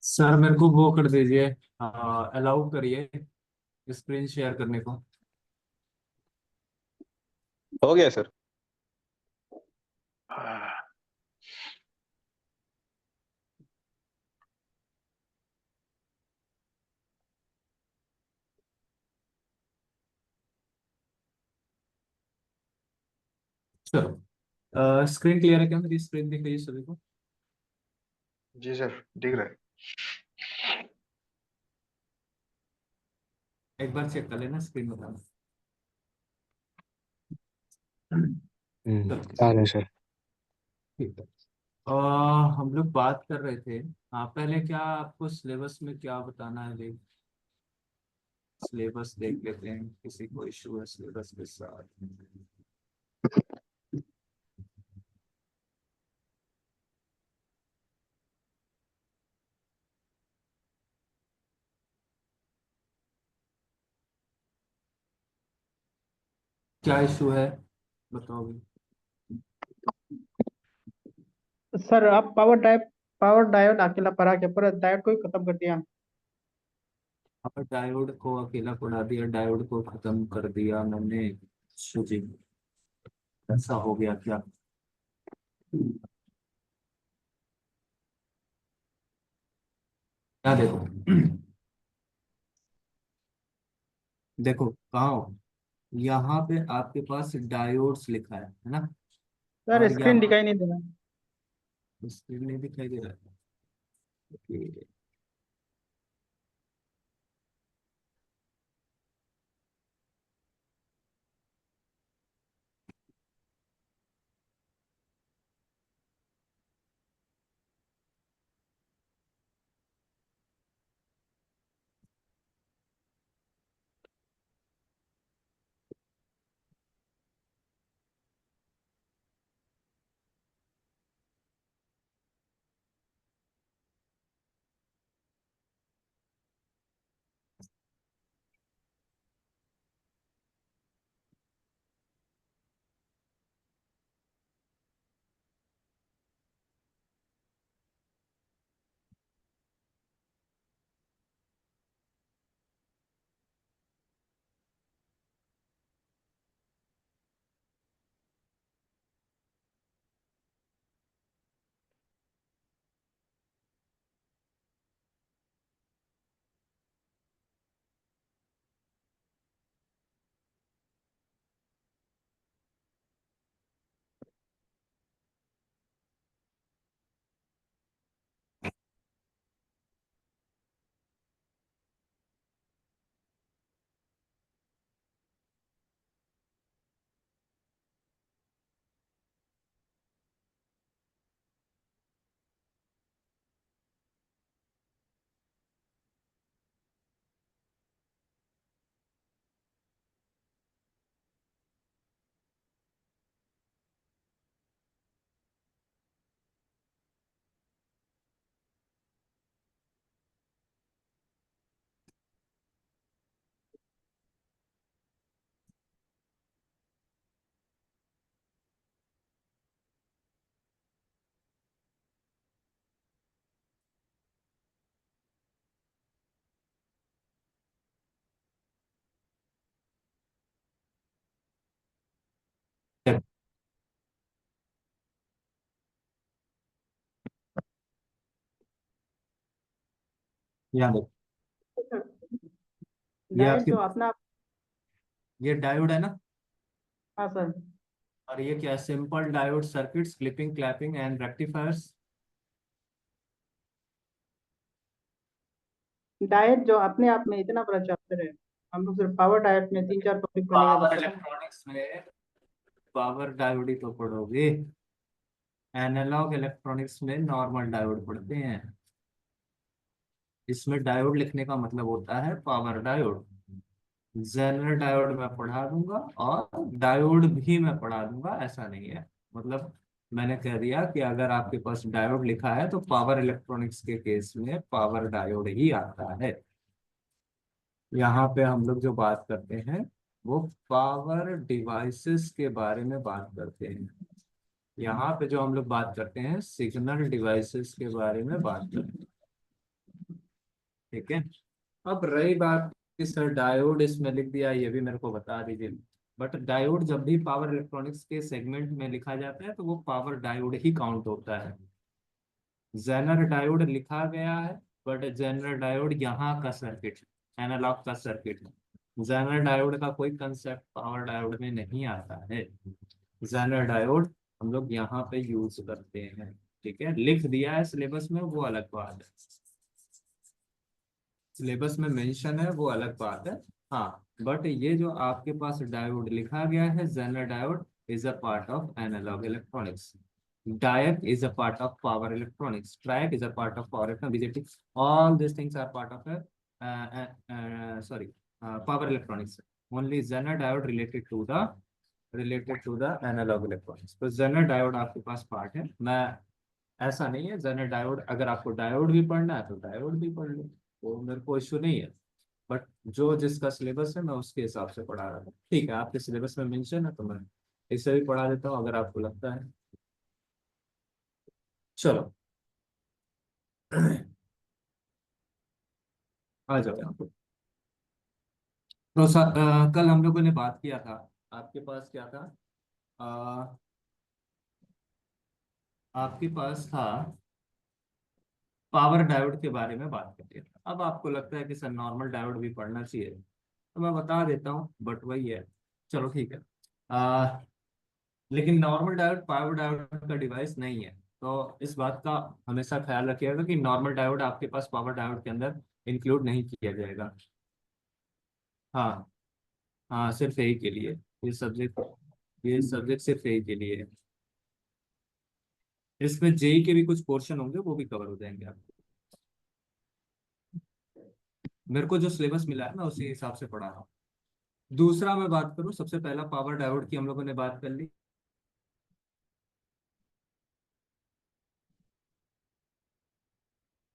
Sir मेरे को वो कर दीजिए, अलाउ करिए स्क्रीन शेयर करने को। हो गया सर। चलो, स्क्रीन क्लियर है क्या? मेरी स्क्रीन दिख रही है सभी को? जी सर, दिख रहा है। एक बार चेक कर लेना स्क्रीन में। चलो आ रहा है सर। ठीक है। हम लोग बात कर रहे थे। हाँ, पहले क्या आपको सिलेबस में क्या बताना है, देख सिलेबस देख लेते हैं, किसी को इशू है सिलेबस के साथ? क्या इशू है बताओ भी। सर आप पावर डायोड अकेला पढ़ा के पूरा डायोड को ही खत्म कर दिया। अब डायोड को अकेला पढ़ा दिया, डायोड को खत्म कर दिया मैंने। जी, ऐसा हो गया क्या? क्या देखो? देखो कहाँ हो? यहाँ पे आपके पास डायोड्स लिखा है ना? सर और स्क्रीन यहाँ दिखाई नहीं दे रहा। स्क्रीन नहीं दिखाई दे रहा है? ओके। यहाँ देखो, ये डायोड आपकी जो अपना। ये डायोड है ना? हाँ सर। और ये क्या है? Simple diode circuits, clipping clapping and rectifiers. Diode जो अपने आप में इतना बड़ा चैप्टर है। हम लोग सिर्फ पावर डायोड में 3-4 टॉपिक पढ़ने के पावर बाद खत्म। इलेक्ट्रॉनिक्स में पावर डायोड ही तो पढ़ोगे। एनालॉग इलेक्ट्रॉनिक्स में नॉर्मल डायोड पढ़ते हैं। इसमें डायोड लिखने का मतलब होता है पावर डायोड। जेनरल डायोड मैं पढ़ा दूंगा और डायोड भी मैं पढ़ा दूंगा, ऐसा नहीं है। मतलब मैंने कह दिया कि अगर आपके पास डायोड लिखा है तो पावर इलेक्ट्रॉनिक्स के केस में पावर डायोड ही आता है। यहाँ पे हम लोग जो बात करते हैं वो पावर डिवाइसेस के बारे में बात करते हैं। यहाँ पे जो हम लोग बात करते हैं सिग्नल डिवाइसेस के बारे में बात करते हैं। ठीक है। अब रही बात कि सर डायोड इसमें लिख दिया, ये भी मेरे को बता दीजिए। बट डायोड जब भी पावर इलेक्ट्रॉनिक्स के सेगमेंट में लिखा जाता है तो वो पावर डायोड ही काउंट होता है। जेनर डायोड लिखा गया है, बट जेनर डायोड यहाँ का सर्किट है, एनालॉग का सर्किट है। जेनर डायोड का कोई कंसेप्ट पावर डायोड में नहीं आता है। जेनर डायोड हम लोग यहाँ पे यूज करते हैं। ठीक है, लिख दिया है सिलेबस में, वो अलग बात है। सिलेबस में मेंशन है वो अलग बात है। हाँ, बट ये जो आपके पास डायोड लिखा गया है, zener diode is a part of analog electronics. Diac is a part of power electronics. Triac is a part of power electronics. BJT. All these things are part of power electronics. Only Zener diode related to the analog electronics. तो Zener diode आपके पास part है। मैं ऐसा नहीं है, Zener diode अगर आपको diode भी पढ़ना है तो डायोड भी पढ़ लो, वो मेरे को इशू नहीं है। बट जो जिसका सिलेबस है मैं उसके हिसाब से पढ़ा रहा हूँ। ठीक है, आपके सिलेबस में मेंशन है तो मैं इसे भी पढ़ा देता हूँ अगर आपको लगता है। चलो आ जाओ यहाँ पे। तो कल हम लोगों ने बात किया था, आपके पास क्या था, अ, आपके पास था पावर डायोड के बारे में बात करते थे। अब आपको लगता है कि सर नॉर्मल डायोड भी पढ़ना चाहिए, तो मैं बता देता हूँ, बट वही है। चलो ठीक है। लेकिन नॉर्मल डायोड पावर डायोड का डिवाइस नहीं है, तो इस बात का हमेशा ख्याल रखिएगा कि नॉर्मल डायोड आपके पास पावर डायोड के अंदर इंक्लूड नहीं किया जाएगा। हाँ, हाँ, सिर्फ यही के लिए। ये सब्जेक्ट ये सब्जेक्ट सिर्फ यही के लिए है। इसमें जेई के भी कुछ पोर्शन होंगे, वो भी कवर हो जाएंगे आपको। मेरे को जो सिलेबस मिला है मैं उसी हिसाब से पढ़ा रहा हूँ। दूसरा मैं बात करूँ, सबसे पहला पावर डायोड की हम लोगों ने बात कर ली।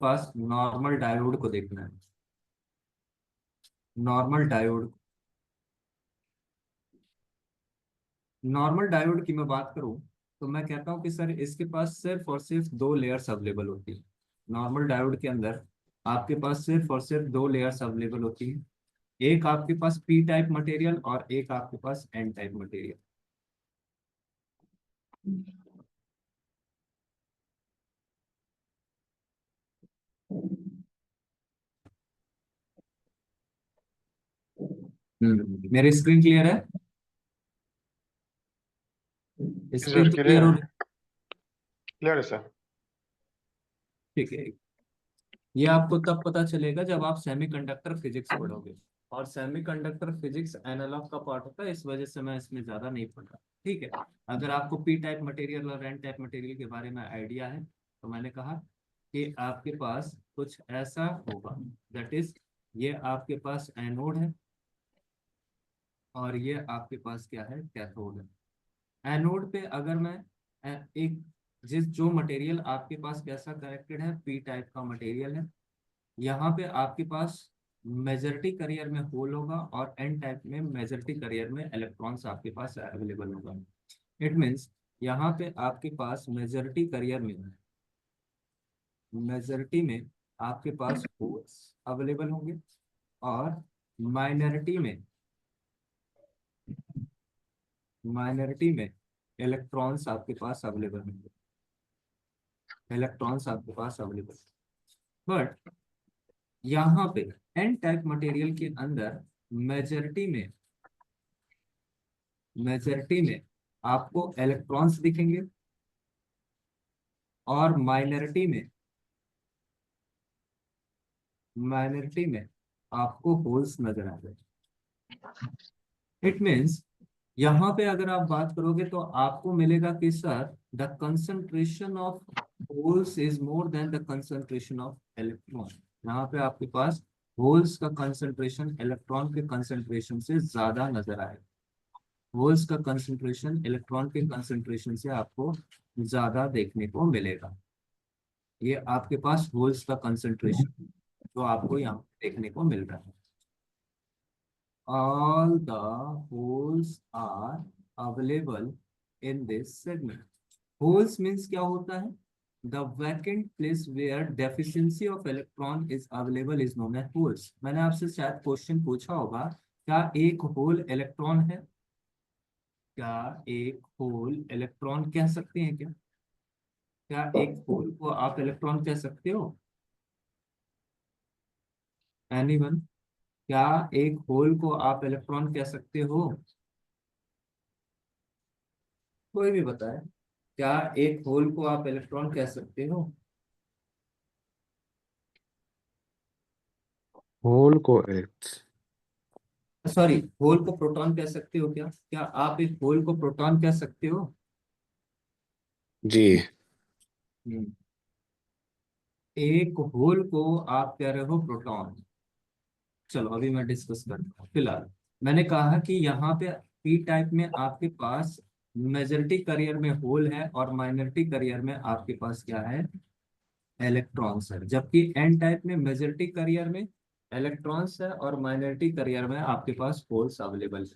पास नॉर्मल डायोड को देखना है। नॉर्मल डायोड, नॉर्मल डायोड की मैं बात करूं तो मैं कहता हूं कि सर इसके पास सिर्फ और सिर्फ दो लेयर्स अवेलेबल होती है। नॉर्मल डायोड के अंदर आपके पास सिर्फ और सिर्फ दो लेयर्स अवेलेबल होती है। एक आपके पास पी टाइप मटेरियल और एक आपके पास एन टाइप मटेरियल। मेरी स्क्रीन क्लियर है? जी स्क्रीन सर, तो क्लियर क्लियर है। हो? क्लियर है सर। ठीक है। ये आपको तब पता चलेगा जब आप सेमीकंडक्टर फिजिक्स पढ़ोगे, और सेमीकंडक्टर फिजिक्स एनालॉग का पार्ट होता है, इस वजह से मैं इसमें ज्यादा नहीं पढ़ रहा। ठीक है। अगर आपको पी टाइप मटेरियल और एन टाइप मटेरियल के बारे में आइडिया है तो मैंने कहा कि आपके पास कुछ ऐसा होगा, दैट इज ये आपके पास एनोड है और ये आपके पास क्या है, कैथोड है। एनोड पे अगर मैं एक जो मटेरियल आपके पास कैसा कनेक्टेड है, पी टाइप का मटेरियल है, यहाँ पे आपके पास मेजॉरिटी करियर में होल होगा और एन टाइप में मेजॉरिटी करियर में इलेक्ट्रॉन्स आपके पास अवेलेबल होगा। इट मीन्स यहाँ पे आपके पास मेजॉरिटी में आपके पास होल्स अवेलेबल होंगे, और माइनॉरिटी में माइनॉरिटी में इलेक्ट्रॉन्स आपके पास अवेलेबल होंगे। इलेक्ट्रॉन्स आपके पास अवेलेबल, बट यहाँ पे एन टाइप मटेरियल के अंदर मेजॉरिटी में मेजॉरिटी में आपको इलेक्ट्रॉन्स दिखेंगे, और माइनॉरिटी में आपको होल्स नजर आ रहे हैं। इट मीन्स यहाँ पे अगर आप बात करोगे तो आपको मिलेगा कि sir the concentration of holes is more than the concentration of electron. यहाँ पे आपके पास होल्स का कंसंट्रेशन इलेक्ट्रॉन के कंसंट्रेशन से ज्यादा नजर आएगा। होल्स का कंसंट्रेशन इलेक्ट्रॉन के कंसंट्रेशन से आपको ज्यादा देखने को मिलेगा। ये आपके पास होल्स का कंसंट्रेशन जो आपको यहाँ पे देखने को मिल रहा है। All the holes are available in this segment. Holes means क्या होता है? The vacant place where deficiency of electron is available is known as holes. मैंने आपसे शायद क्वेश्चन पूछा होगा, क्या एक होल इलेक्ट्रॉन है? क्या एक होल इलेक्ट्रॉन कह सकते हैं क्या? क्या एक होल को आप इलेक्ट्रॉन कह सकते हो? एनीवन? क्या एक होल को आप इलेक्ट्रॉन कह सकते हो? कोई भी बताए, क्या एक होल को आप इलेक्ट्रॉन कह सकते हो? होल को एच। सॉरी, होल को प्रोटॉन कह सकते हो क्या? क्या आप एक होल को प्रोटॉन कह सकते हो? जी। हम्म, एक होल को आप कह रहे हो प्रोटॉन। चलो अभी मैं डिस्कस करता हूँ। फिलहाल मैंने कहा कि यहाँ पे पी टाइप में आपके पास मेजॉरिटी करियर में होल है और माइनॉरिटी करियर में आपके पास क्या है? इलेक्ट्रॉन्स है। जबकि एन टाइप में मेजॉरिटी करियर में इलेक्ट्रॉन्स है और माइनॉरिटी करियर में आपके पास होल्स अवेलेबल है।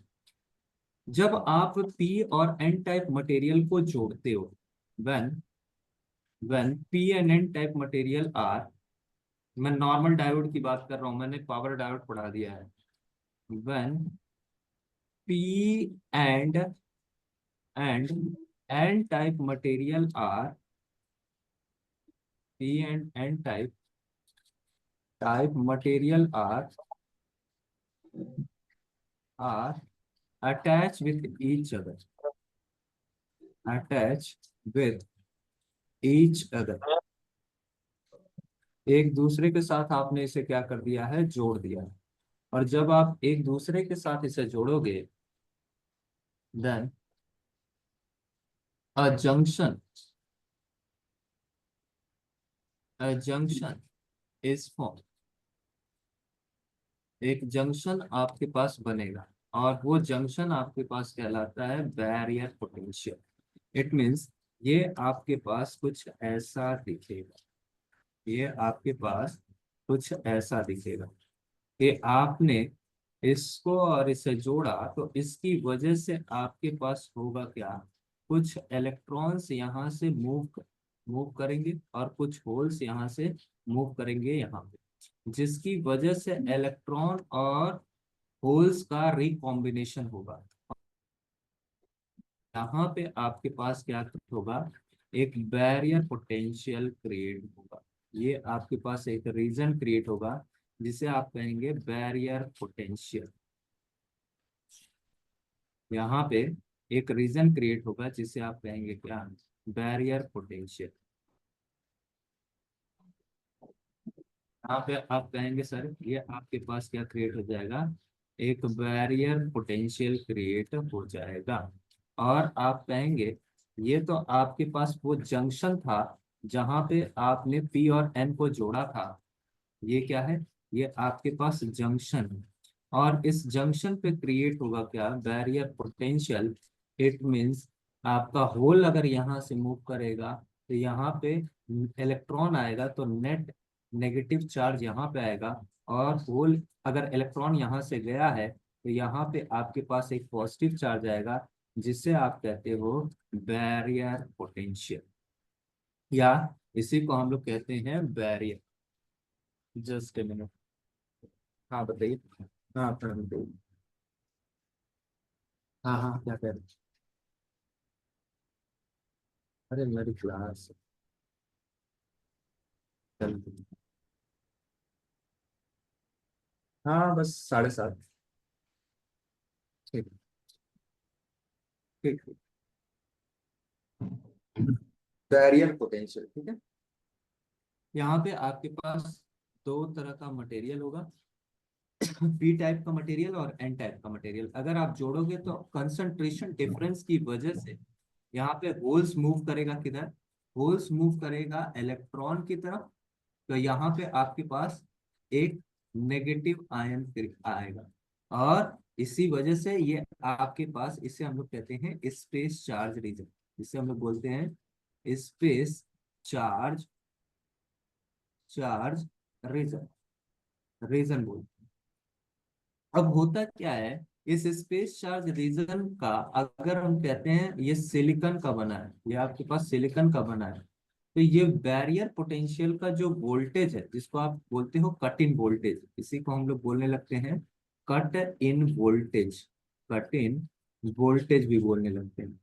जब आप पी और एन टाइप मटेरियल को जोड़ते हो, when when P and N type material are, मैं नॉर्मल डायोड की बात कर रहा हूं, मैंने पावर डायोड पढ़ा दिया है। When P and N type material are, P and N type material are attach with each other, attach with each other, एक दूसरे के साथ आपने इसे क्या कर दिया है? जोड़ दिया है। और जब आप एक दूसरे के साथ इसे जोड़ोगे, then a junction a junction is formed, एक जंक्शन आपके पास बनेगा और वो जंक्शन आपके पास कहलाता है बैरियर पोटेंशियल। इट मीन्स ये आपके पास कुछ ऐसा दिखेगा, ये आपके पास कुछ ऐसा दिखेगा कि आपने इसको और इसे जोड़ा तो इसकी वजह से आपके पास होगा क्या? कुछ इलेक्ट्रॉन्स यहाँ से मूव करेंगे और कुछ होल्स यहाँ से मूव करेंगे यहाँ पे, जिसकी वजह से इलेक्ट्रॉन और होल्स का रिकॉम्बिनेशन होगा। यहाँ पे आपके पास क्या होगा? एक बैरियर पोटेंशियल क्रिएट होगा। ये आपके पास एक रीजन क्रिएट होगा जिसे आप कहेंगे बैरियर पोटेंशियल। यहाँ पे एक रीजन क्रिएट होगा जिसे आप कहेंगे क्या? Barrier potential. यहाँ पे आप कहेंगे सर ये आपके पास क्या क्रिएट हो जाएगा? एक बैरियर पोटेंशियल क्रिएट हो जाएगा। और आप कहेंगे ये तो आपके पास वो जंक्शन था जहां पे आपने पी और एन को जोड़ा था। ये क्या है? ये आपके पास जंक्शन है। और इस जंक्शन पे क्रिएट होगा क्या? Barrier potential. इट मींस आपका होल अगर यहाँ से मूव करेगा तो यहाँ पे इलेक्ट्रॉन आएगा तो नेट नेगेटिव चार्ज यहाँ पे आएगा। और होल अगर इलेक्ट्रॉन यहाँ से गया है तो यहाँ पे आपके पास एक पॉजिटिव चार्ज आएगा जिसे आप कहते हो बैरियर पोटेंशियल, या इसी को हम लोग कहते हैं बैरियर। Just a minute. हाँ बताइए। हाँ प्रणाम बताइए। हाँ हाँ क्या कह रहे हैं? अरे मेरी क्लास चल रही है। हाँ बस 7:30। ठीक ठीक ठीक। बैरियर पोटेंशियल, ठीक है। यहाँ पे आपके पास दो तरह का मटेरियल होगा, पी टाइप का मटेरियल और एन टाइप का मटेरियल। अगर आप जोड़ोगे तो कंसंट्रेशन डिफरेंस की वजह से यहाँ पे होल्स मूव करेगा किधर? होल्स मूव करेगा इलेक्ट्रॉन की तरफ। तो यहाँ पे आपके पास एक नेगेटिव आयन फिर आएगा और इसी वजह से ये आपके पास, इसे हम लोग कहते हैं स्पेस चार्ज रीजन। इसे हम लोग बोलते हैं space charge charge region, region बोलते हैं। अब होता क्या है, इस स्पेस चार्ज रीजन का अगर हम कहते हैं ये सिलिकॉन का बना है, ये आपके पास सिलिकॉन का बना है, तो ये बैरियर पोटेंशियल का जो वोल्टेज है, जिसको आप बोलते हो कट इन वोल्टेज, इसी को हम लोग बोलने लगते हैं cut in voltage. Cut in voltage भी बोलने लगते हैं।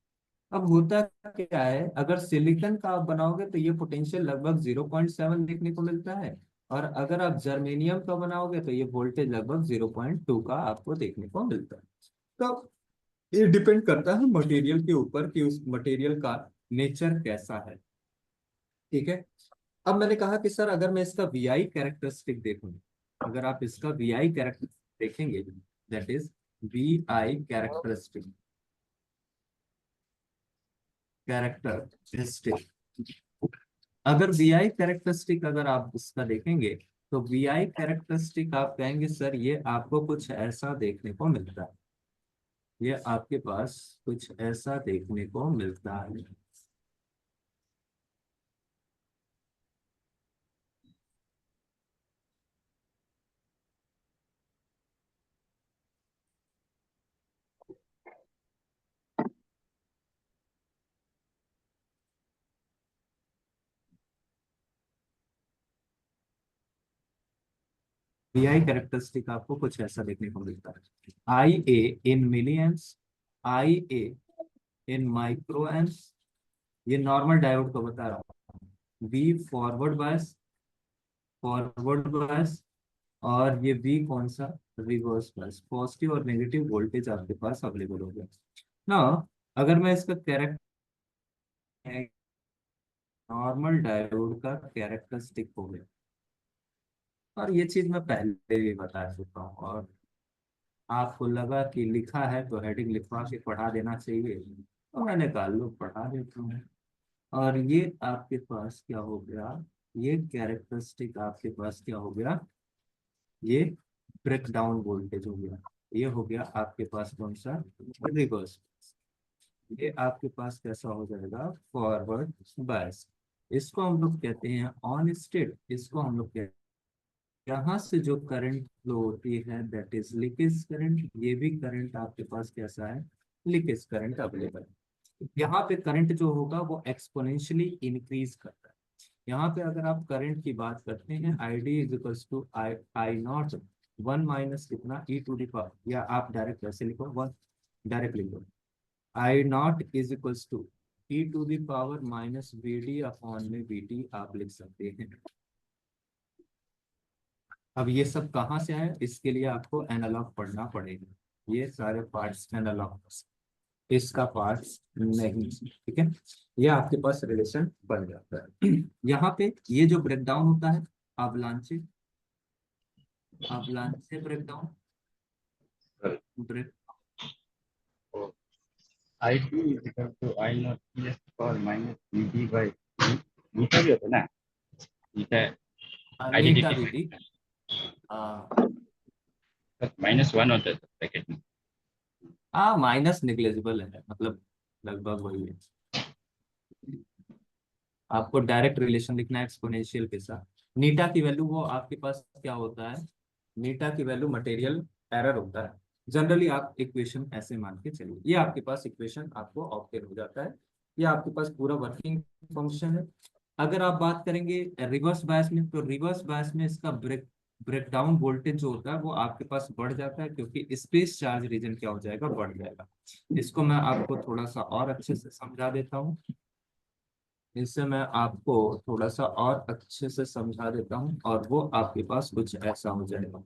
अब होता क्या है, अगर सिलिकॉन का आप बनाओगे तो ये पोटेंशियल लगभग 0.7 देखने को मिलता है, और अगर आप जर्मेनियम का बनाओगे तो ये वोल्टेज लगभग 0.2 का आपको देखने को मिलता है। तो ये डिपेंड करता है मटेरियल के ऊपर कि उस मटेरियल का नेचर कैसा है। ठीक है। अब मैंने कहा कि सर अगर मैं इसका वीआई कैरेक्टरिस्टिक देखूं, अगर आप इसका वीआई कैरेक्टरिस्टिक देखेंगे, that is VI characteristic, characteristic, अगर वीआई कैरेक्टरिस्टिक अगर आप इसका देखेंगे, तो वीआई कैरेक्टरिस्टिक आप कहेंगे सर ये आपको कुछ ऐसा देखने को मिलता है, ये आपके पास कुछ ऐसा देखने को मिलता है। वीआई कैरेक्टरिस्टिक आपको कुछ ऐसा देखने को मिलता है, I A in millions, I A in micro amps, ये नॉर्मल डायोड को बता रहा हूँ, V forward bias, forward bias, और ये वी कौन सा, रिवर्स बायस। पॉजिटिव और नेगेटिव वोल्टेज आपके पास अवेलेबल हो गया ना। अगर मैं इसका कैरेक्टर, नॉर्मल डायोड का कैरेक्टरिस्टिक हो गया, और ये चीज मैं पहले भी बता चुका हूँ, और आपको लगा कि लिखा है तो हेडिंग लिखवा के पढ़ा देना चाहिए, तो मैंने कहा लो पढ़ा देता हूँ। और ये आपके पास क्या हो गया, ये कैरेक्टरिस्टिक आपके पास क्या हो गया, ये ब्रेक डाउन वोल्टेज हो गया। ये हो गया आपके पास कौन सा, रिवर्स। ये आपके पास कैसा हो जाएगा, फॉरवर्ड बायस। इसको हम लोग कहते हैं ऑन स्टेट, इसको हम लोग कहते हैं, यहाँ से जो करंट फ्लो होती है दैट इज लीकेज करंट। ये भी करंट आपके पास कैसा है, लीकेज करंट अवेलेबल है। यहाँ पे करंट जो होगा वो एक्सपोनेंशियली इंक्रीज करता है। यहाँ पे अगर आप करंट की बात करते हैं, I D is equals to I I naught one minus कितना ई टू दी पावर, या आप डायरेक्ट वैसे लिखो, वन डायरेक्ट लिखो, I naught is equals to e to the power minus V D upon में वी टी आप लिख सकते हैं। अब ये सब कहाँ से आए, इसके लिए आपको एनालॉग पढ़ना पड़ेगा, ये सारे पार्ट्स एनालॉग, इसका पार्ट्स नहीं। ठीक है, ये आपके पास रिलेशन बन जाता है। यहाँ पे ये जो ब्रेकडाउन होता है, avalanche, avalanche breakdown, break, I T is equal to I naught e s power minus B D by beta भी होता है ना, बीटा नीटा आइडेंटिटी विधि, माइनस वन होता है ब्रैकेट में। हाँ माइनस निग्लेजिबल है, मतलब लगभग वही है। आपको डायरेक्ट रिलेशन लिखना है एक्सपोनेंशियल के साथ। नीटा की वैल्यू वो आपके पास क्या होता है, नीटा की वैल्यू मटेरियल एरर होता है। जनरली आप इक्वेशन ऐसे मान के चलिए, ये आपके पास इक्वेशन आपको ऑब्टेन हो जाता है, ये आपके पास पूरा वर्किंग फंक्शन है। अगर आप बात करेंगे रिवर्स बायस में, तो रिवर्स बायस में इसका ब्रेकडाउन वोल्टेज जो होता है वो आपके पास बढ़ जाता है, क्योंकि स्पेस चार्ज रीजन क्या हो जाएगा, बढ़ जाएगा। इसको मैं आपको थोड़ा सा और अच्छे से समझा देता हूँ, इससे मैं आपको थोड़ा सा और अच्छे से समझा देता हूँ, और वो आपके पास कुछ ऐसा हो जाएगा।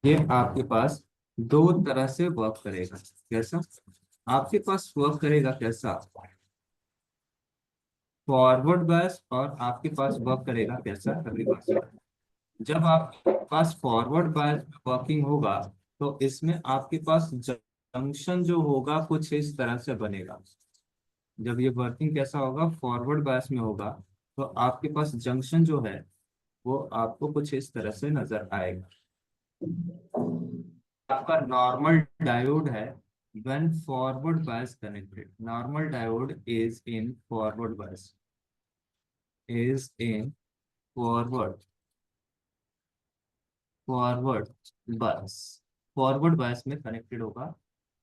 ये आपके पास दो तरह से वर्क करेगा। कैसा, आपके पास वर्क करेगा कैसा, फॉरवर्ड बायस, और आपके पास वर्क करेगा कैसा, रिवर्स। जब आपके पास फॉरवर्ड बायस वर्किंग होगा, तो इसमें आपके पास जंक्शन जो होगा कुछ इस तरह से बनेगा। जब ये वर्किंग कैसा होगा, फॉरवर्ड बायस में होगा, तो आपके पास जंक्शन जो है वो आपको कुछ इस तरह से नजर आएगा। आपका नॉर्मल डायोड है, when forward bias connected, normal diode is in forward bias, is in forward bias। Forward bias में कनेक्टेड होगा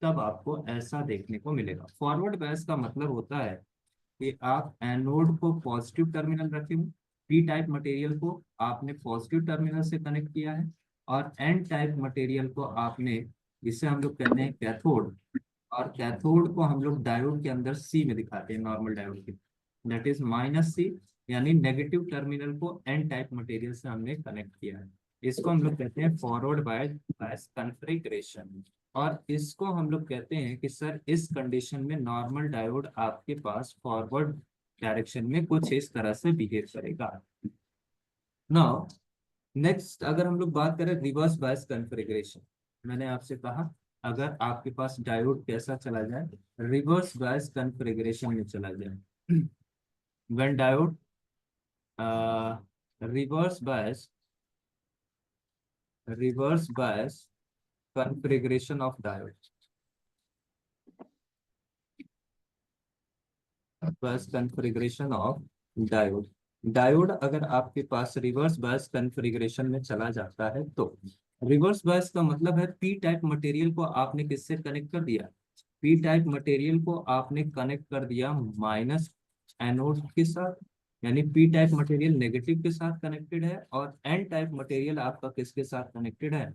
तब आपको ऐसा देखने को मिलेगा। फॉरवर्ड बायस का मतलब होता है कि आप एनोड को पॉजिटिव टर्मिनल रखे हुए, पी टाइप मटेरियल को आपने पॉजिटिव टर्मिनल से कनेक्ट किया है, और एन टाइप मटेरियल को आपने, जिसे हम लोग कहते हैं कैथोड, और कैथोड को हम लोग डायोड के अंदर सी में दिखाते हैं, नॉर्मल डायोड के, दैट इज -C, यानी नेगेटिव टर्मिनल को एन टाइप मटेरियल से हमने कनेक्ट किया है। इसको हम लोग कहते हैं फॉरवर्ड बायस कॉन्फ़िगरेशन। और इसको हम लोग कहते हैं कि सर इस कंडीशन में नॉर्मल डायोड आपके पास फॉरवर्ड डायरेक्शन में कुछ इस तरह से बिहेव करेगा। नाउ नेक्स्ट अगर हम लोग बात करें रिवर्स बायस कॉन्फ़िगरेशन, मैंने आपसे कहा अगर आपके पास डायोड कैसा चला जाए, रिवर्स बायस कॉन्फ़िगरेशन में चला जाए, when diode reverse bias configuration of diode, बस कॉन्फ़िगरेशन ऑफ डायोड, डायोड अगर आपके पास रिवर्स बायस कॉन्फ़िगरेशन में चला जाता है तो रिवर्स बायस का मतलब है पी टाइप मटेरियल को आपने किससे कनेक्ट कर दिया, पी टाइप मटेरियल को आपने कनेक्ट कर दिया माइनस एनोड के साथ, यानी पी टाइप मटेरियल नेगेटिव के साथ कनेक्टेड है, और एन टाइप मटेरियल आपका किसके साथ कनेक्टेड है,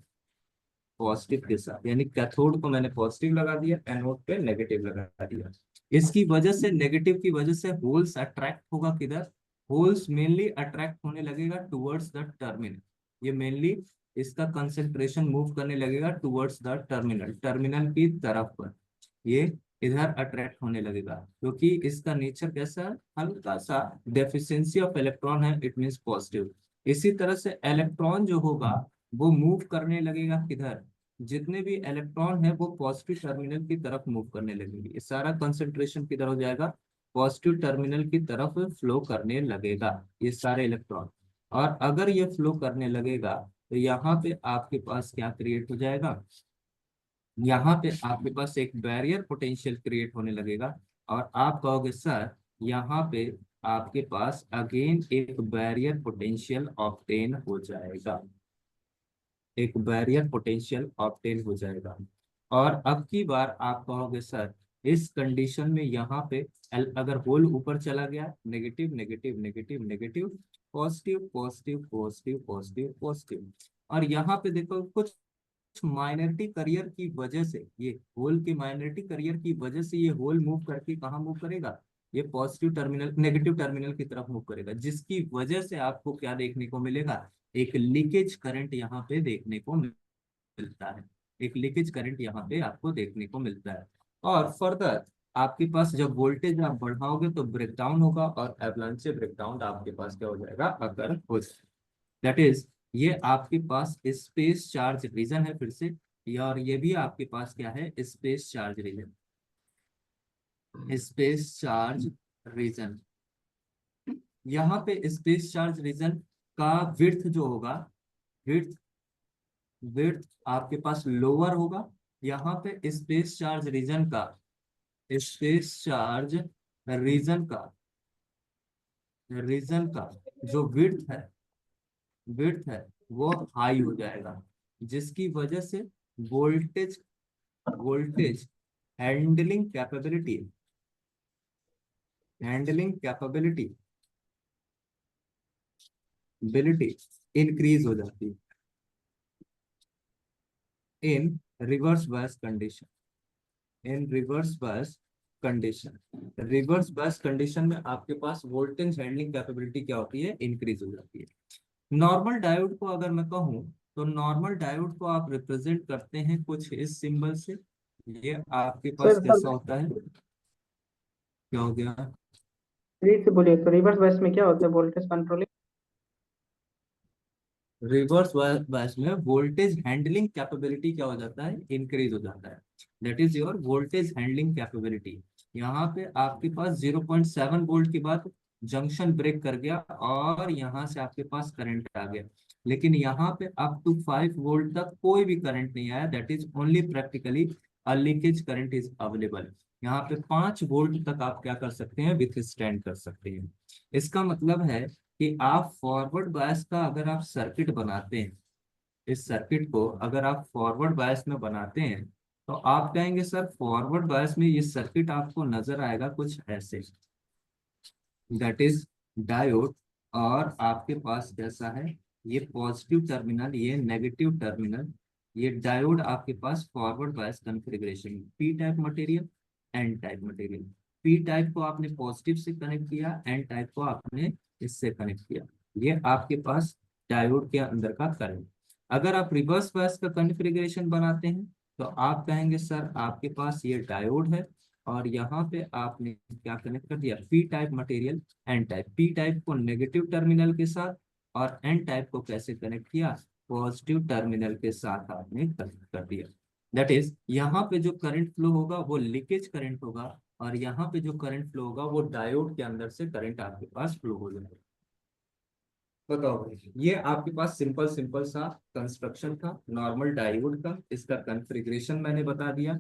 पॉजिटिव के साथ, यानी कैथोड को मैंने पॉजिटिव लगा दिया, एनोड पे नेगेटिव लगा दिया। इसकी वजह से, नेगेटिव की वजह से होल्स अट्रैक्ट होगा किधर, होल्स मेनली अट्रैक्ट होने लगेगा टुवर्ड्स द टर्मिनल, ये मेनली इसका कंसंट्रेशन मूव करने लगेगा टुवर्ड्स द टर्मिनल, टर्मिनल की तरफ पर ये इधर अट्रैक्ट होने लगेगा, क्योंकि इसका नेचर कैसा है, हल्का सा डेफिशिएंसी ऑफ इलेक्ट्रॉन है, इट मींस पॉजिटिव। इसी तरह से इलेक्ट्रॉन जो होगा वो मूव करने लगेगा किधर, जितने भी इलेक्ट्रॉन है वो पॉजिटिव टर्मिनल की तरफ मूव करने लगेंगे, ये सारा कंसंट्रेशन किधर हो जाएगा, पॉजिटिव टर्मिनल की तरफ फ्लो करने लगेगा ये सारे इलेक्ट्रॉन। और अगर ये फ्लो करने लगेगा तो यहाँ पे आपके पास क्या क्रिएट हो जाएगा, यहाँ पे आपके पास एक बैरियर पोटेंशियल क्रिएट होने लगेगा, और आप कहोगे सर यहाँ पे आपके पास अगेन एक बैरियर पोटेंशियल ऑब्टेन हो जाएगा, एक बैरियर पोटेंशियल ऑब्टेन हो जाएगा। और अब की बार आप कहोगे सर इस कंडीशन में यहाँ पे अगर होल ऊपर चला गया, negative negative negative negative, positive positive positive positive positive, और यहाँ पे देखो कुछ माइनॉरिटी करियर की वजह से, ये होल की माइनॉरिटी करियर की वजह से ये होल मूव करके कहाँ मूव करेगा, ये पॉजिटिव टर्मिनल नेगेटिव टर्मिनल की तरफ मूव करेगा, जिसकी वजह से आपको क्या देखने को मिलेगा, एक लीकेज करंट यहाँ पे देखने को मिलता है, एक लीकेज करंट यहाँ पे आपको देखने को मिलता है। और फर्दर आपके पास जब वोल्टेज आप बढ़ाओगे तो ब्रेकडाउन होगा, और एवलांच ब्रेकडाउन आपके पास क्या हो जाएगा, अगर हो, दैट इज ये आपके पास स्पेस चार्ज रीजन है फिर से, और ये भी आपके पास क्या है, space charge region, space charge region. यहाँ पे स्पेस चार्ज रीजन का विड्थ जो होगा, विड्थ विड्थ आपके पास लोअर होगा, यहाँ पे स्पेस चार्ज रीजन का, स्पेस चार्ज रीजन का जो विड्थ है वो हाई हो जाएगा, जिसकी वजह से वोल्टेज वोल्टेज हैंडलिंग कैपेबिलिटी बिलिटी इंक्रीज हो जाती है in reverse bias condition, reverse bias condition में आपके पास वोल्टेज हैंडलिंग कैपेबिलिटी क्या होती है, इंक्रीज हो जाती है। नॉर्मल डायोड को अगर मैं कहूँ तो नॉर्मल डायोड को आप रिप्रेजेंट करते हैं कुछ इस सिंबल से, ये आपके पास सर कैसा होता है, क्या हो गया, प्लीज से बोलिए, तो रिवर्स बायस में क्या होता है, वोल्टेज कंट्रोलिंग। रिवर्स बायस में वोल्टेज हैंडलिंग कैपेबिलिटी क्या हो जाता है, इंक्रीज हो जाता है, that is your voltage handling capability. यहाँ पे आपके पास 0.7 वोल्ट के बाद जंक्शन ब्रेक कर गया और यहाँ से आपके पास करंट आ गया, लेकिन यहाँ पे अप टू 5 वोल्ट तक कोई भी करंट नहीं आया, that is only practically a leakage current is available. यहाँ पे 5 वोल्ट तक आप क्या कर सकते हैं, विथ स्टैंड कर सकते हैं। इसका मतलब है कि आप फॉरवर्ड बायस का अगर आप सर्किट बनाते हैं, इस सर्किट को अगर आप फॉरवर्ड बायस में बनाते हैं तो आप कहेंगे सर फॉरवर्ड बायस में ये सर्किट आपको नजर आएगा कुछ ऐसे, दैट इज डायोड, और आपके पास कैसा है, ये पॉजिटिव टर्मिनल, ये नेगेटिव टर्मिनल, ये डायोड आपके पास forward bias configuration, P type material, N type material. P type को आपने पॉजिटिव से कनेक्ट किया, एन टाइप को आपने इससे कनेक्ट किया। ये आपके पास डायोड के अंदर का करंट। अगर आप रिवर्स बायस का कॉन्फ़िगरेशन बनाते हैं तो आप कहेंगे सर आपके पास ये डायोड है और यहाँ पे आपने क्या कनेक्ट कर दिया, P type material, N type. P type को नेगेटिव टर्मिनल के साथ और एन टाइप को कैसे कनेक्ट किया, पॉजिटिव टर्मिनल के साथ आपने कनेक्ट कर दिया। दैट इज यहाँ पे जो करंट फ्लो होगा वो लीकेज करंट होगा, और यहाँ पे जो करंट फ्लो होगा वो डायोड के अंदर से करंट आपके पास फ्लो हो जाएगा। बताओ, ये आपके पास सिंपल सिंपल सा कंस्ट्रक्शन था नॉर्मल डायोड का, इसका कॉन्फ़िगरेशन मैंने बता दिया।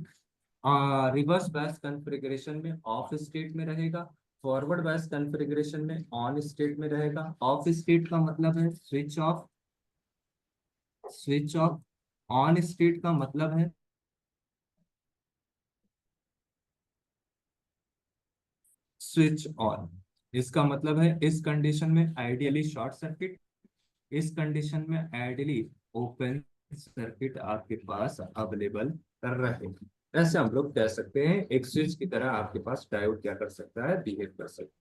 रिवर्स बायस कॉन्फ़िगरेशन में ऑफ स्टेट में रहेगा, फॉरवर्ड बायस कॉन्फ़िगरेशन में ऑन स्टेट में रहेगा। ऑफ स्टेट का मतलब है switch off, switch off. On state का मतलब है स्विच ऑन। इसका मतलब है इस कंडीशन में आइडियली शॉर्ट सर्किट, इस कंडीशन में आइडियली ओपन सर्किट आपके पास अवेलेबल कर रहे हैं। ऐसे हम लोग कह सकते हैं एक स्विच की तरह आपके पास डायोड क्या कर सकता है, बिहेव कर सकता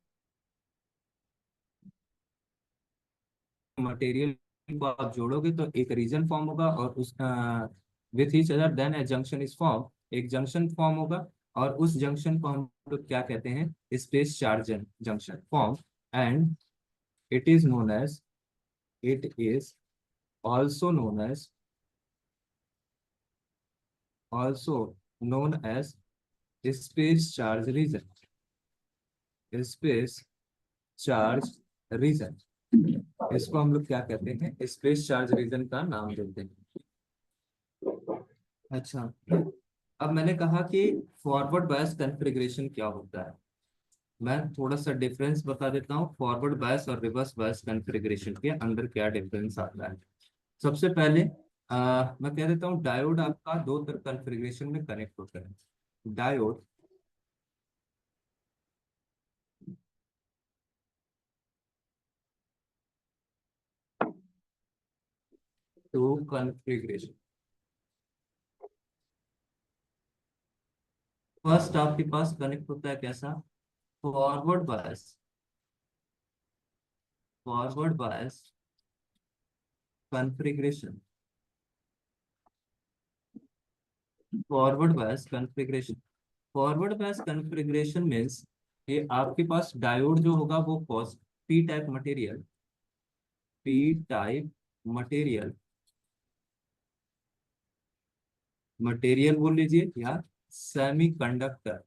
है। मटेरियल को आप जोड़ोगे तो एक रीजन फॉर्म होगा और उस with each other than A junction is form, एक जंक्शन फॉर्म होगा और उस जंक्शन को हम लोग क्या कहते हैं, space charge junction form. And it is known as, it is also known as, also known as space charge region, space charge region। इसको हम लोग क्या कहते हैं, स्पेस चार्ज रीजन का नाम देते हैं। अच्छा, अब मैंने कहा कि फॉरवर्ड बायस कॉन्फ़िगरेशन क्या होता है, मैं थोड़ा सा डिफरेंस बता देता हूँ फॉरवर्ड बायस और रिवर्स बायस कॉन्फ़िगरेशन के अंदर क्या डिफरेंस आता है। सबसे पहले मैं कह देता हूँ डायोड आपका दो तरह कॉन्फ़िगरेशन में कनेक्ट होता है। Diode two configuration. फर्स्ट आपके पास कनेक्ट होता है कैसा, forward bias, forward bias configuration, forward bias configuration. Forward bias configuration means कि आपके पास डायोड जो होगा वो P type material, P type material, material बोल लीजिए या semiconductor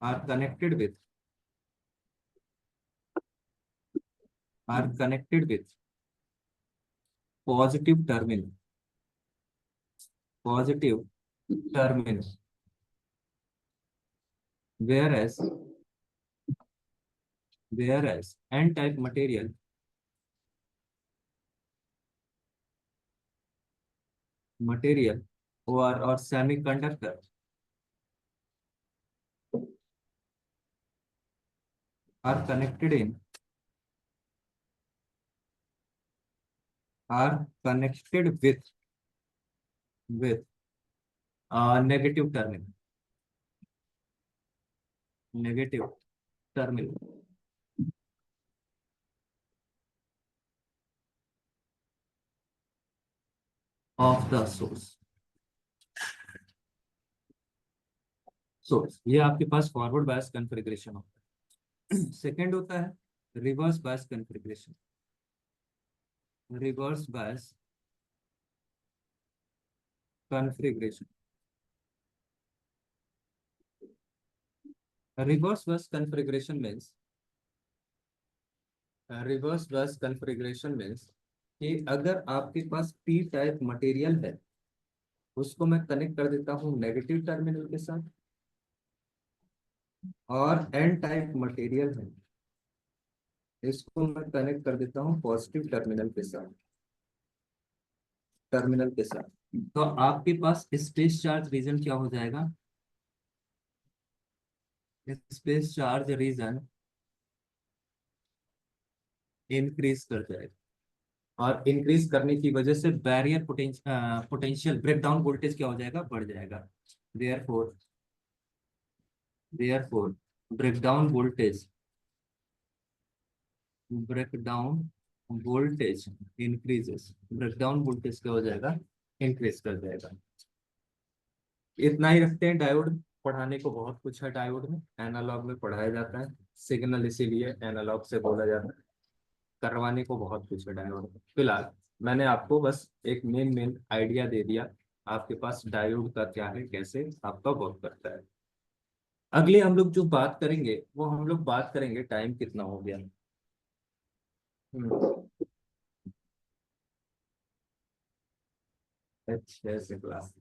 are connected with, are connected with positive terminal, positive terminal, whereas whereas n type material, material or semiconductor are connected in, are connected with negative terminal, negative terminal of the source। Source, ये आपके पास forward bias configuration होता है। Second होता है reverse bias configuration, reverse bias configuration. Reverse bias configuration means, reverse बस configuration means कि अगर आपके पास पी टाइप मटेरियल है उसको मैं कनेक्ट कर देता हूँ नेगेटिव टर्मिनल के साथ, और एन टाइप मटेरियल है, इसको मैं कनेक्ट कर देता हूँ पॉजिटिव टर्मिनल के साथ, टर्मिनल के साथ। तो आपके पास स्पेस चार्ज रीजन क्या हो जाएगा, स्पेस चार्ज रीजन इंक्रीज कर जाएगा, और इंक्रीज करने की वजह से बैरियर पोटेंशियल ब्रेकडाउन वोल्टेज क्या हो जाएगा, बढ़ जाएगा। Therefore therefore breakdown voltage, breakdown voltage increases, breakdown voltage क्या हो जाएगा, इंक्रीज कर जाएगा। इतना ही रखते हैं। डायोड पढ़ाने को बहुत कुछ है, डायोड में एनालॉग में पढ़ाया जाता है, सिग्नल इसीलिए एनालॉग से बोला जाता है। करवाने को बहुत कुछ है डायोड में। फिलहाल मैंने आपको बस एक मेन मेन आइडिया दे दिया, आपके पास डायोड का क्या है, कैसे आपका वर्क करता है। अगले हम लोग जो बात करेंगे वो हम लोग बात करेंगे, टाइम कितना हो गया। अच्छा से क्लास,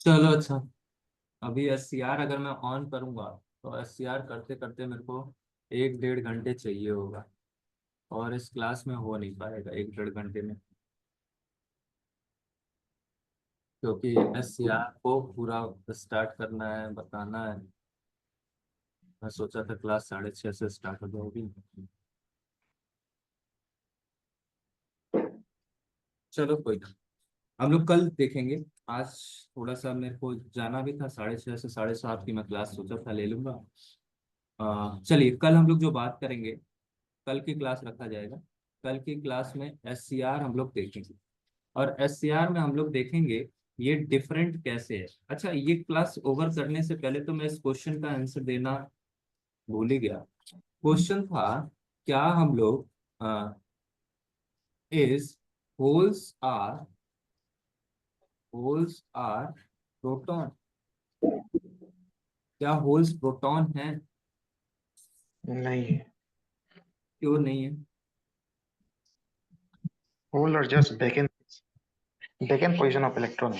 चलो अच्छा। अभी एस सी आर अगर मैं ऑन करूंगा तो एस सी आर करते करते मेरे को 1-1.5 घंटे चाहिए होगा, और इस क्लास में हो नहीं पाएगा 1-1.5 घंटे में, क्योंकि एस सी आर को पूरा स्टार्ट करना है, बताना है। मैं सोचा था क्लास 6:30 से स्टार्ट हो जाएगी। चलो कोई ना, हम लोग कल देखेंगे। आज थोड़ा सा मेरे को जाना भी था, 6:30 से 7:30 की मैं क्लास सोचा था ले लूंगा। चलिए कल हम लोग जो बात करेंगे, कल की क्लास रखा जाएगा। कल की क्लास में एस सी आर हम लोग देखेंगे, और एस सी आर में हम लोग देखेंगे ये डिफरेंट कैसे है। अच्छा, ये क्लास ओवर करने से पहले तो मैं इस क्वेश्चन का आंसर देना भूल ही गया। क्वेश्चन था, क्या हम लोग is holes are holes are proton, क्या होल्स प्रोटॉन है, नहीं है। क्यों नहीं है? होल और just vacant position of electron.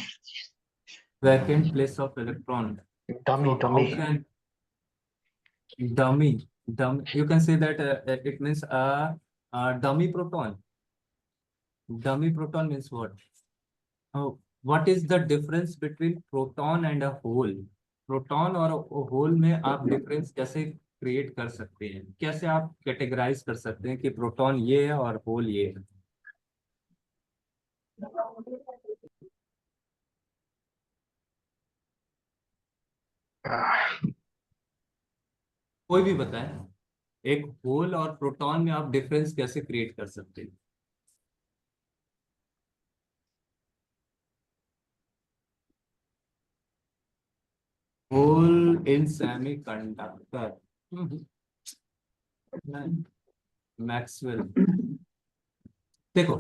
Vacant place of electron. Dummy, So how dummy. can dummy, you can say that it means a dummy proton. Dummy proton means what? What is the difference between proton and a hole? Proton और whole में आप difference कैसे create कर सकते हैं, कैसे आप categorise कर सकते हैं कि प्रोटॉन ये है और होल ये है? कोई भी बताए, एक होल और प्रोटॉन में आप डिफरेंस कैसे क्रिएट कर सकते हैं? Hole in semiconductor, Maxwell. देखो,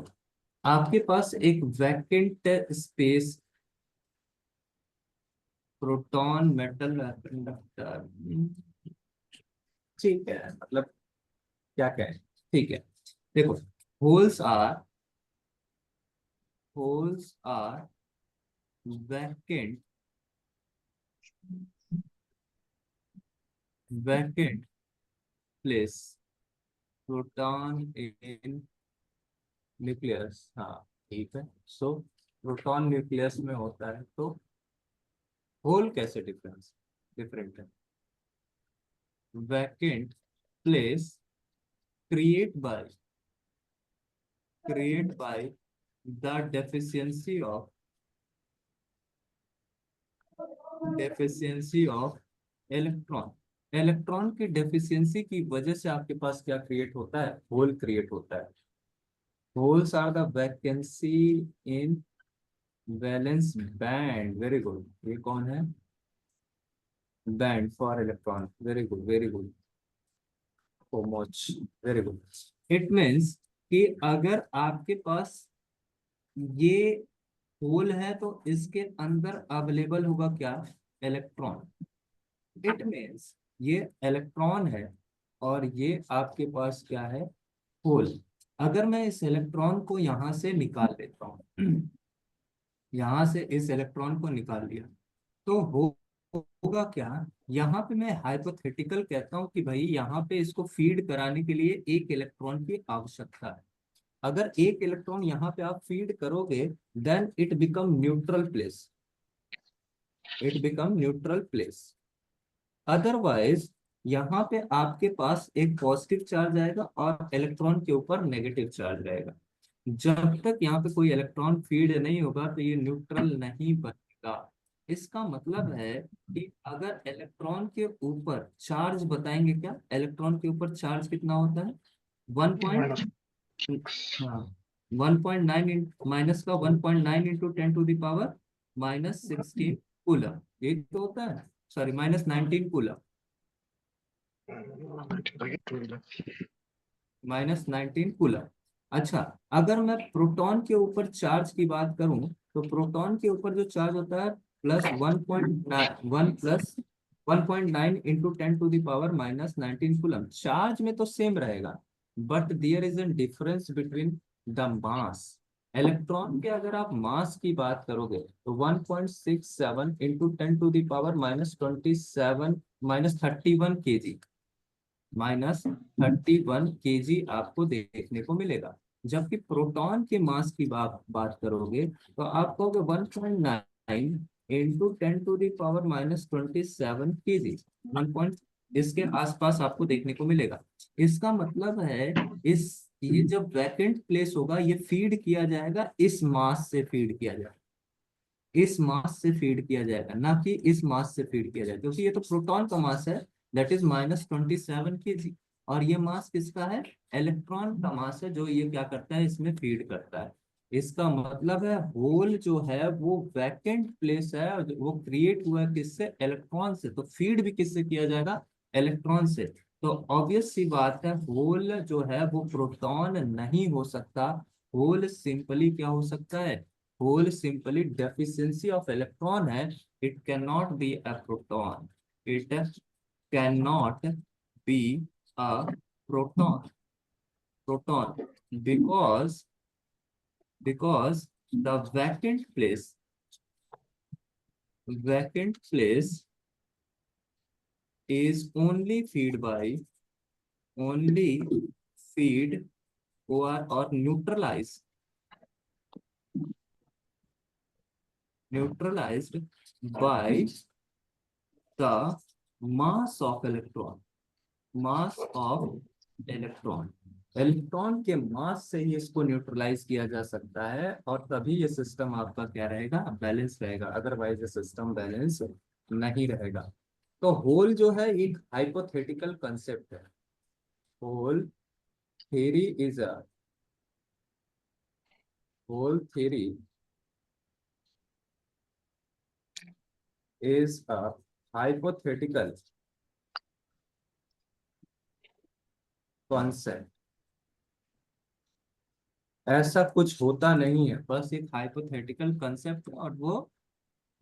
आपके पास एक vacant space, proton metal conductor, ठीक है, मतलब क्या कहें, ठीक है। देखो, holes are holes are vacant vacant place, proton in nucleus, हाँ ठीक है। सो प्रोटॉन न्यूक्लियस में होता है, तो होल कैसे डिफरेंट है? Vacant place create by the deficiency of electron. Electron की डेफिशिएंसी की वजह से आपके पास क्या क्रिएट होता है, होल क्रिएट होता है। Holes are the vacancy in valence band, very good. ये कौन है, band for electron, very good very good, so much, very good. It means कि अगर आपके पास ये होल है तो इसके अंदर अवेलेबल होगा क्या, इलेक्ट्रॉन। इट मीन्स ये इलेक्ट्रॉन है और ये आपके पास क्या है, होल। अगर मैं इस इलेक्ट्रॉन को यहां से निकाल लेता हूँ, यहां से इस इलेक्ट्रॉन को निकाल लिया, तो होगा क्या, यहाँ पे मैं हाइपोथेटिकल कहता हूँ कि भाई यहाँ पे इसको फीड कराने के लिए एक इलेक्ट्रॉन की आवश्यकता है। अगर एक इलेक्ट्रॉन यहाँ पे आप फीड करोगे, then it become neutral place, it become neutral place. Otherwise यहाँ पे आपके पास एक पॉजिटिव चार्ज आएगा और इलेक्ट्रॉन के ऊपर नेगेटिव चार्ज रहेगा। जब तक यहाँ पे कोई इलेक्ट्रॉन फीड नहीं होगा तो ये न्यूट्रल नहीं बनेगा। इसका मतलब है कि अगर इलेक्ट्रॉन के ऊपर चार्ज बताएंगे, क्या इलेक्ट्रॉन के ऊपर चार्ज कितना होता है? वन पॉइंट, minus हाँ, 1.9 माइनस का 1.9 into 10 to the power -16 coulomb, ये तो होता है, सॉरी -19 कूलम, -19 कूलम। अच्छा, अगर मैं प्रोटॉन के ऊपर चार्ज की बात करूं तो प्रोटॉन के ऊपर जो चार्ज होता है +1.9 into 10 to the power -19 coulomb. Charge में तो सेम रहेगा, but there is an difference between the mass. Electron के अगर आप मास की बात करोगे तो 1.67 into 10 to the power -27 -31 KG, -31 KG आपको देखने को मिलेगा। जबकि प्रोटॉन के मास की बात करोगे तो आप कहोगे 1.9 into 10 to the power -27 KG, 1 point इसके आसपास आपको देखने को मिलेगा। इसका मतलब है इस ये जब वैकेंट प्लेस होगा ये फीड किया जाएगा, इस मास से फीड किया जाएगा, इस मास से फीड किया जाएगा, ना कि इस मास से फीड किया जाएगा, क्योंकि ये तो प्रोटॉन का मास है, दैट इज -27 केजी। और ये मास किसका है? इलेक्ट्रॉन का मास है, जो ये क्या करता है, इसमें फीड करता है। इसका मतलब है होल जो है वो वैकेंट प्लेस है, और वो क्रिएट हुआ है किससे? इलेक्ट्रॉन से, तो फीड भी किससे किया जाएगा? इलेक्ट्रॉन से। तो ऑब्वियस सी बात है, होल जो है वो प्रोटॉन नहीं हो सकता। होल सिंपली क्या हो सकता है? Hole simply deficiency of electron है। It can not be a proton, it can not be a proton, proton, because the vacant place is only feed or neutralized by the mass of electron, mass of electron. Electron के मास से ही इसको neutralise किया जा सकता है, और तभी ये सिस्टम आपका क्या रहेगा? बैलेंस रहेगा, अदरवाइज ये सिस्टम बैलेंस नहीं रहेगा। तो होल जो है एक हाइपोथेटिकल कंसेप्ट है। Whole theory is a whole theory is a hypothetical concept. ऐसा कुछ होता नहीं है, बस एक हाइपोथेटिकल कंसेप्ट है, और वो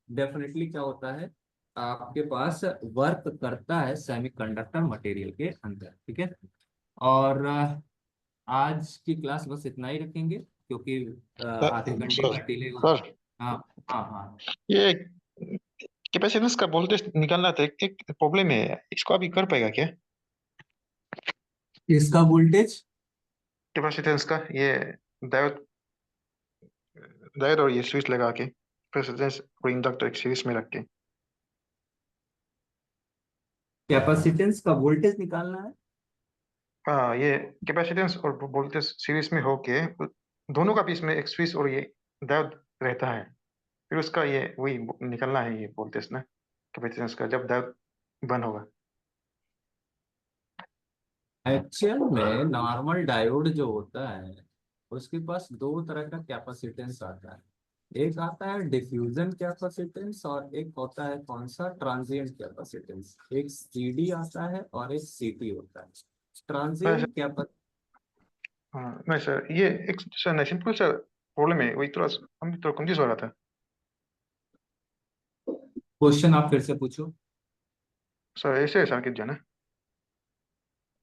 डेफिनेटली क्या होता है, आपके पास वर्क करता है सेमीकंडक्टर मटेरियल के अंदर। ठीक है, और आज की क्लास बस इतना ही रखेंगे, क्योंकि आधे घंटे सर का डिले हो। सर हाँ, हाँ, हाँ। ये कैपेसिटेंस का वोल्टेज निकालना था, एक प्रॉब्लम है, इसको अभी कर पाएगा क्या? इसका वोल्टेज, कैपेसिटेंस का ये डायोड डायोड और ये स्विच लगा के कैपेसिटेंस और इंडक्टर एक सीरीज में रख के। कैपेसिटेंस का वोल्टेज निकालना है। हाँ, ये कैपेसिटेंस और वोल्टेज सीरीज में होके दोनों का बीच में एक स्विच और ये डायोड रहता है। फिर उसका ये वही निकलना है, ये वोल्टेज ना कैपेसिटेंस का जब डायोड बंद होगा। एक्चुअल में नॉर्मल डायोड जो होता है उसके पास दो तरह का कैपेसिटेंस आता है। एक आता है डिफ्यूजन कैपेसिटेंस, और एक होता है कौन सा? Transient capacitance. एक सीडी आता है और एक सीटी होता है। नहीं ट्रांजिएंट सर, कैपेसिटेंस। हाँ, नहीं सर, ये एक सर नहीं, सिंपल सर प्रॉब्लम है, वही थोड़ा हम भी थोड़ा कंफ्यूज हो रहा था। क्वेश्चन आप फिर से पूछो। सर ऐसे है सर्किट जो है ना,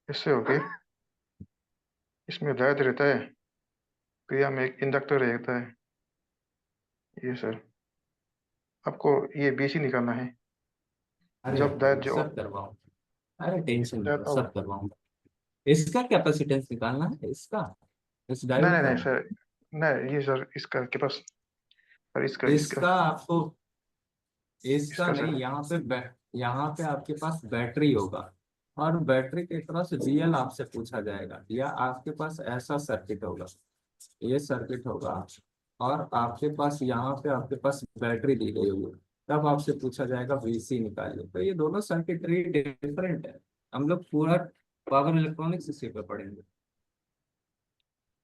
ऐसे होके इसमें डायोड रहता है, क्रिया में एक इंडक्टर रहता है, ये सर आपको ये बीसी निकालना है। अरे जब दैट जो सब करवाऊँ, अरे टेंशन मत लो, दैट सब करवाऊंगा। इसका कैपेसिटेंस निकालना है, इसका, इस नहीं डायोड नहीं का। नहीं सर, नहीं ये सर इसका के पास, सर इसका इसका इसका आपको, इसका इसका नहीं, सर। यहाँ पे आपके पास बैटरी होगा, और बैटरी के तरफ रियल आपसे पूछा जाएगा, या आपके पास ऐसा सर्किट होगा, ये सर्किट होगा, और आपके पास यहाँ पे आपके पास बैटरी दी गई होगी, तब आपसे पूछा जाएगा वीसी निकालिए। तो ये दोनों सर्किटरी डिफरेंट है। हम लोग पूरा पावर इलेक्ट्रॉनिक्स इसी पे पढ़ेंगे,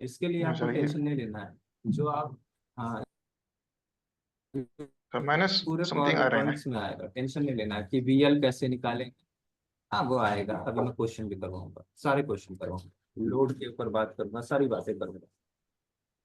इसके लिए आपको सर ये टेंशन नहीं लेना है। जो आप, हाँ, सर माइनस पूरे पावर समथिंग आ रहा है ना। इलेक्ट्रॉनिक्स में आएगा, टेंशन नहीं लेना है कि वीएल कैसे निकालें। हाँ वो आएगा, अभी मैं क्वेश्चन भी करवाऊंगा, सारे क्वेश्चन करवाऊंगा, लोड के ऊपर बात करूंगा, सारी बातें करूंगा।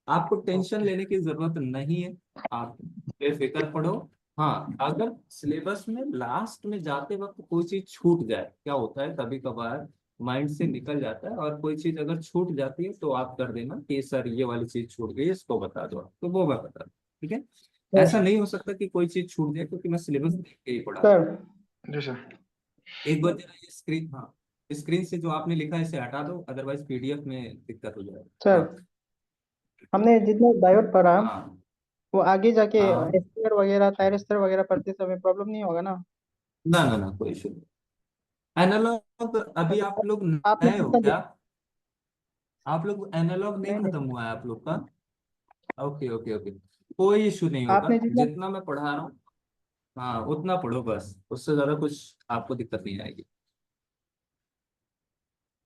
आपको टेंशन ओके लेने की जरूरत नहीं है, आप बेफिक्र पढ़ो। हाँ, अगर सिलेबस में लास्ट में जाते वक्त कोई चीज छूट जाए, क्या होता है कभी कभार माइंड से निकल जाता है, और कोई चीज अगर छूट जाती है तो आप कर देना कि सर ये वाली चीज छूट गई, इसको बता दो, तो वो मैं बता दूँ, ठीक है। ऐसा सर नहीं हो सकता कि कोई चीज छूट जाए, क्योंकि मैं सिलेबस देख के ही पढ़ा रहा सर हूँ। जी सर। एक बार जरा ये स्क्रीन, हाँ, स्क्रीन से जो आपने लिखा है इसे हटा दो, अदरवाइज पीडीएफ में दिक्कत हो जाएगी। सर हाँ हमने जितना डायोड पढ़ा हाँ वो आगे जाके हाँ, एस्टर वगैरह थायरिस्टर वगैरह पढ़ते समय प्रॉब्लम नहीं होगा ना? ना ना ना, कोई इशू नहीं। एनालॉग अभी सर आप लोग आपने नए हो जितना क्या? आप लोग एनालॉग नहीं नहीं खत्म नहीं, हुआ है आप लोग का? ओके ओके ओके, कोई इशू नहीं होगा, आपने जितना, जितना मैं पढ़ा रहा हूँ हाँ उतना पढ़ो बस, उससे ज्यादा कुछ आपको दिक्कत नहीं आएगी।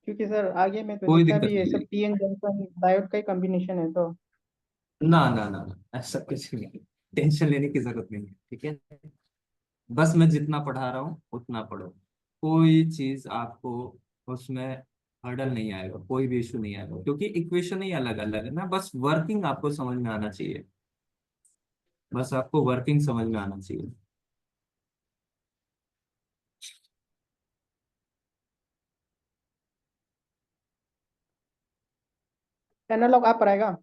क्योंकि सर आगे में तो कोई जितना दिक्कत भी ये नहीं सब आएगी। पीएन जंक्शन डायोड का ही कॉम्बिनेशन है तो। ना ना ना ना, ऐसा कुछ नहीं है, टेंशन लेने की जरूरत नहीं है, ठीक है। बस मैं जितना पढ़ा रहा हूँ उतना पढ़ो, कोई चीज आपको उसमें हर्डल नहीं आएगा, कोई भी इशू नहीं आएगा, क्योंकि इक्वेशन ही अलग अलग है ना, बस वर्किंग आपको समझ में आना चाहिए, बस आपको वर्किंग समझ में आना चाहिए। एनालॉग आप पढ़ाएगा?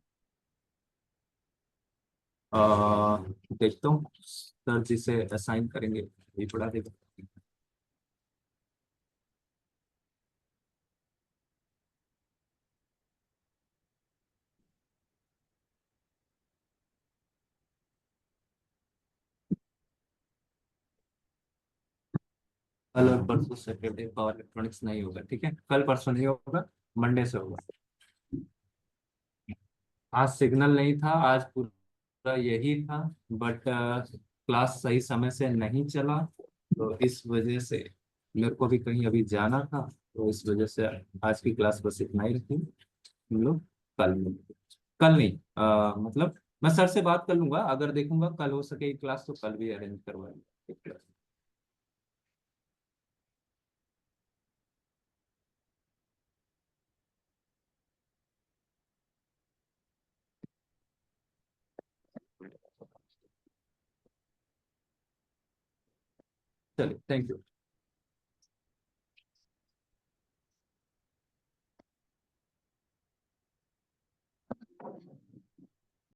आ, देखता हूँ सर जिसे असाइन करेंगे ये पढ़ा देगा। कल और परसों सैटरडे पावर इलेक्ट्रॉनिक्स नहीं होगा, ठीक है, कल परसों नहीं होगा, मंडे से होगा। आज सिग्नल नहीं था, आज पूरा यही था, बट क्लास सही समय से नहीं चला, तो इस वजह से मेरे को भी कहीं अभी जाना था, तो इस वजह से आज की क्लास बस इतना ही रखी। हम लोग कल मिलेंगे। कल नहीं, मतलब मैं सर से बात कर लूंगा, अगर देखूंगा कल हो सके क्लास तो कल भी अरेंज करवाएंगे। चलिए, थैंक यू।